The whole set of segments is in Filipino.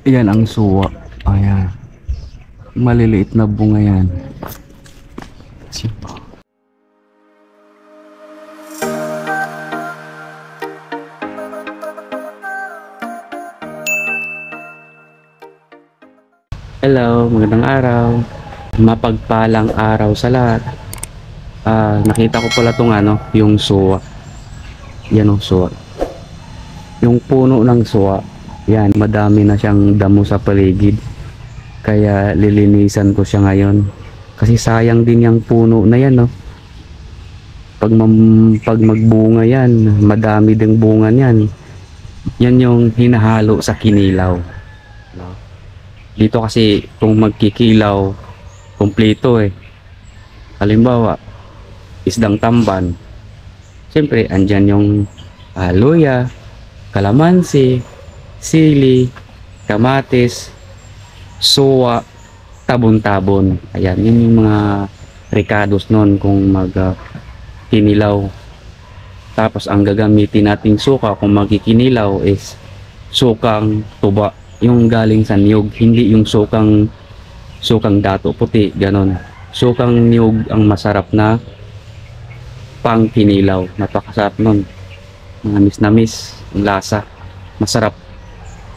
Yan ang suwa. Ayan. Maliliit na bunga yan. Hello, magandang araw. Mapagpalang araw sa lahat. Nakita ko pala tong yung suwa. Yan ang suwa. Yung puno ng suwa. Yan, madami na siyang damo sa paligid. Kaya lilinisan ko siya ngayon. Kasi sayang din yung puno na yan, no. Pag magbunga yan, madami ding bunga yan. Yan yung hinahalo sa kinilaw. No? Dito kasi kung magkikilaw, kompleto eh. Halimbawa, isdang tamban. Siyempre, andyan yung luya, kalamansi, sili, kamatis, suwa, tabon-tabon. Ayan, yun yung mga rekados nun kung kinilaw. Tapos ang gagamitin nating suka kung magkikinilaw is sukang tuba. Yung galing sa niyog, hindi yung sukang dato puti, ganon. Sukang niyog ang masarap na pang kinilaw. Napakasarap nun. Namis na miss, lasa. Masarap.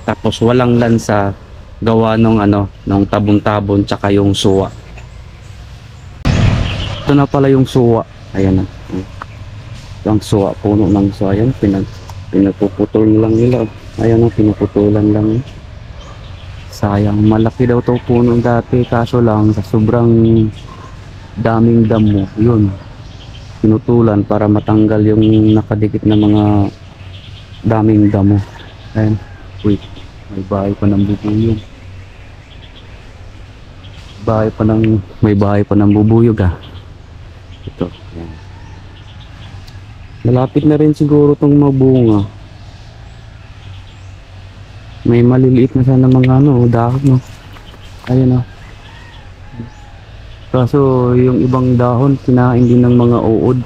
Tapos walang lansa, gawa nung nung tabon-tabon tsaka yung suwa. Ito na pala yung suwa. Ayan na. Ito ang suwa, puno ng suwa. Ayan, pinagpuputol lang nila. Ayan na, pinuputulan lang. Sayang, malaki daw to puno dati, kaso lang sa sobrang daming damo, yun, pinutulan para matanggal yung nakadikit na mga daming damo. Ayan, wait, may bahay pa ng bubuyog. May bahay pa ng bubuyog Ito, ayan. Malapit na rin siguro tong mabunga. May maliliit na sana mga dahon, no. Ayun, kaso yung ibang dahon kinain din ng mga uod.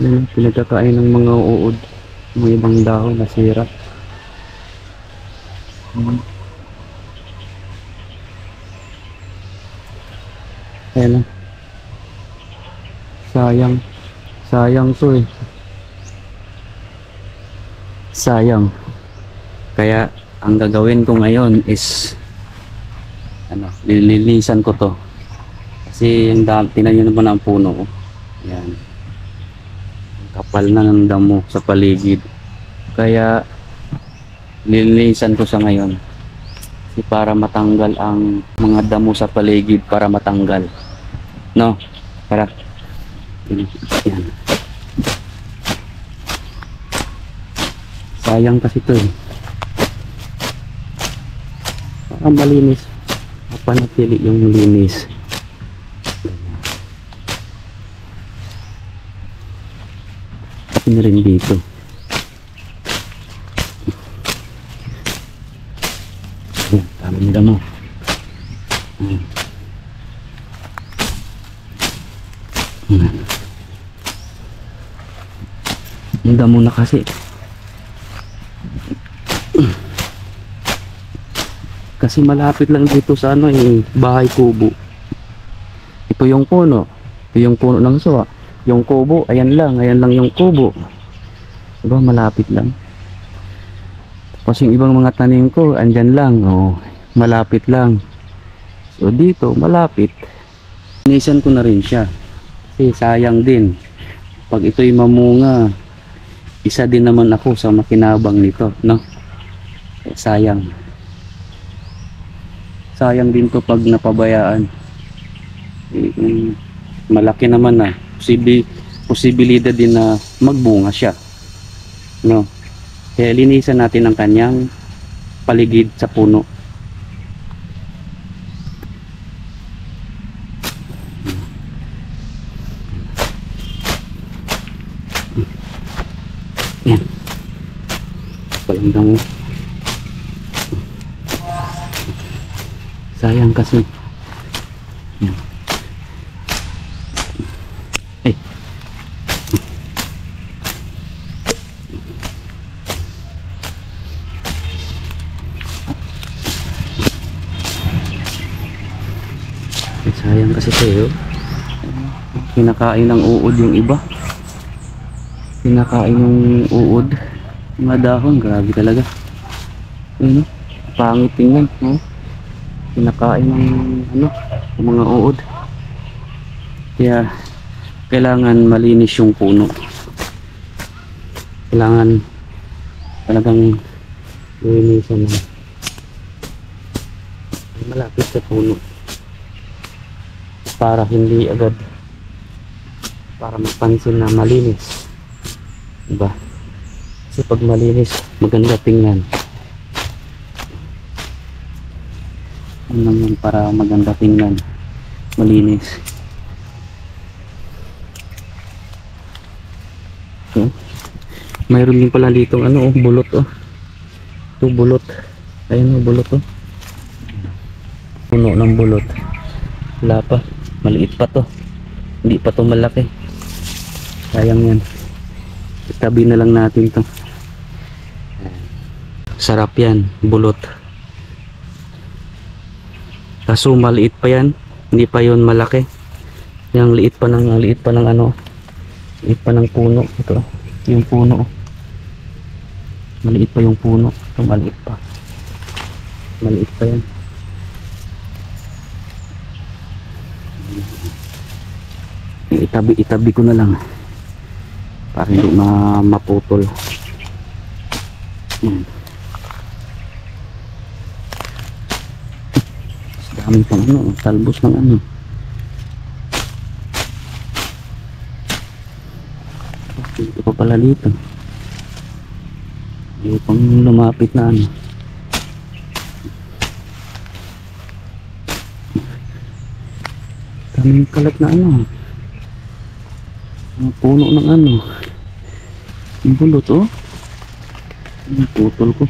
Ayun, pinagkakain ng mga uod. Yung ibang dahon nasira. Ayun, sayang to eh. Sayang. Kaya ang gagawin ko ngayon is lilinisan ko to. Kasi yung tinan nyo naman ang puno. Yan. Kapal na ng damo sa paligid. Kaya lilinisan ko sa ngayon. Kasi para matanggal ang mga damo sa paligid, para matanggal. No? Para yan. Sayang kasi to eh. Ang malinis, panatili yung linis. Pati na rin dito. Tamang damo. Ang damo na kasi. Kasi malapit lang dito sa bahay kubo. Ito yung puno. Ito yung puno ng suwa. Yung kubo, ayan lang yung kubo. Diba, malapit lang. Tapos yung ibang mga tanim ko, andyan lang. Malapit lang. So dito, malapit. Inisan ko na rin siya. Kasi sayang din. Pag ito'y mamunga, isa din naman ako sa makinabang nito, no? Sayang. Sayang din to pag napabayaan. Malaki naman na. Posibilidad din na magbunga siya. No? Kaya linisan natin ang kanyang paligid sa puno. Yan. Palandang. Sayang kasi. Sayang kasi tayo. Kinakain ng uod yung iba. Kinakain ng uod. Mga dahon, grabe talaga. Ayun, pangit tingnan. Oh. Kinakain ng ano, ng mga uod. Kaya kailangan malinis yung puno. Kailangan talagang linisan na malapit sa puno para hindi agad, para mapansin na malinis, diba? Kasi pag malinis maganda tingnan. Ano naman para maganda tingnan, malinis. So, mayroon din pala dito ano, bulot oh. Ito bulot. Ayun oh, bulot oh. Puno ng bulot. Wala pa. Maliit pa to. Hindi pa to malaki. Sayang yan. Itabi na lang natin to. Sarap yan. Bulot. Kaso maliit pa yan. Hindi pa yun malaki. Yung liit pa ng ano. Liit pa ng puno. Ito. Yung puno. Maliit pa yung puno. Ito maliit pa. Maliit pa yan. Itabi ko na lang para hindi maputol. Dami pang ano, talbos ng ano. Ito pa pala dito. Hindi pang lumapit na ano. Daming kalat na ano. Ang puno ng ano. Yung bulot oh. Yung putol ko.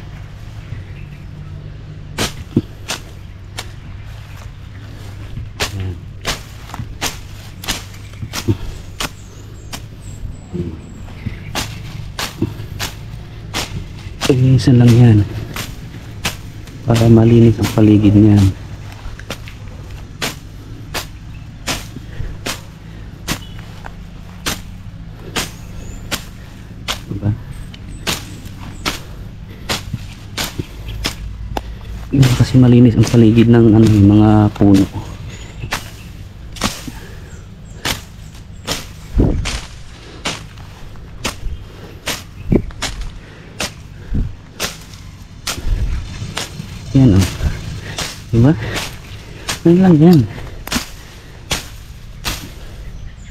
Isa lang yan. Para malinis ang paligid niyan. Diba? Kasi malinis ang paligid ng ano, mga puno. Yan o. Diba? Yan lang yan.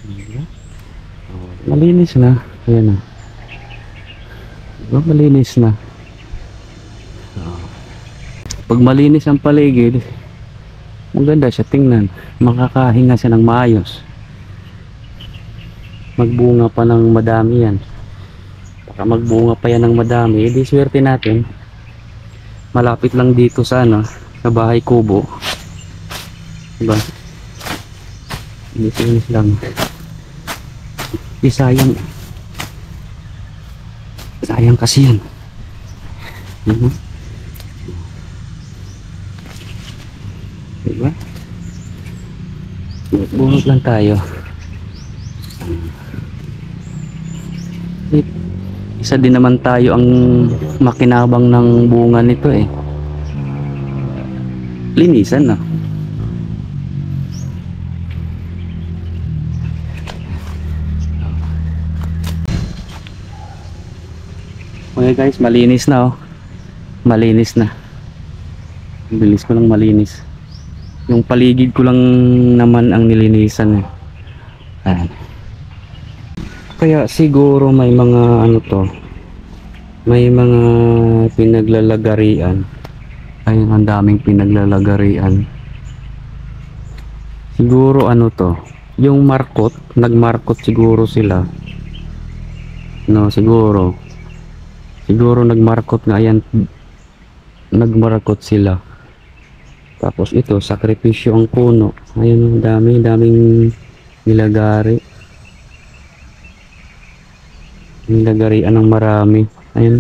Diba? Malinis na. Ayan o. Diba? Malinis na. Pag malinis ang paligid, maganda siya tingnan. Makakahinga siya ng maayos. Magbunga pa ng madami yan. Baka magbunga pa yan ng madami. Di swerte natin. Malapit lang dito sa ano, sa bahay kubo. Diba? Linis lang. Sayang. Sayang kasi yan. Diba? Bunot lang tayo. Isa din naman tayo ang makinabang ng bunga nito eh. Linisan na. Okay guys, malinis na oh. Malinis na. Bilis ko lang malinis. Yung paligid ko lang naman ang nilinisan eh. Ayan. Kaya siguro may mga ano to, may mga pinaglalagarian. Ayun, ang daming pinaglalagarian. Siguro ano to, yung markot, nagmarkot siguro sila. No, siguro nagmarkot nga yan. Nagmarkot sila. Tapos ito, sakripisyo ang puno. Ayun, daming nilagari. Nilagarian ng marami. Ayun.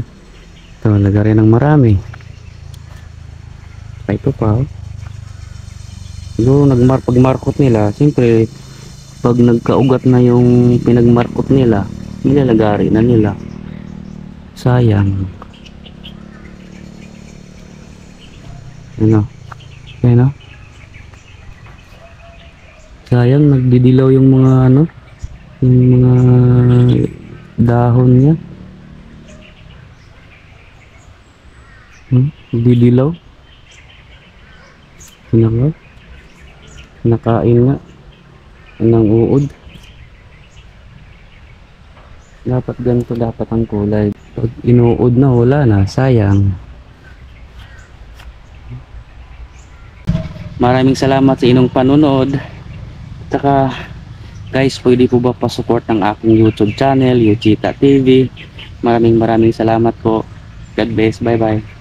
Ito, lagarian ng marami. Ito pa. Oh. Siguro pagmarkot nila, siyempre pag nagkaugat na yung pinagmarkot nila, nilalagari na nila. Sayang. Ano? Ano? Sayang, nagdidilaw yung mga ano, yung mga dahon niya. Nagdidilaw. Pinaka, nakain nga ng uod. Dapat ganito dapat ang kulay. Pag inuod na, wala na. Sayang. Maraming salamat sa inyong panunod. Saka guys, pwede po ba pa-support ng aking YouTube channel, Yuchita TV. Maraming salamat po. God bless. Bye bye.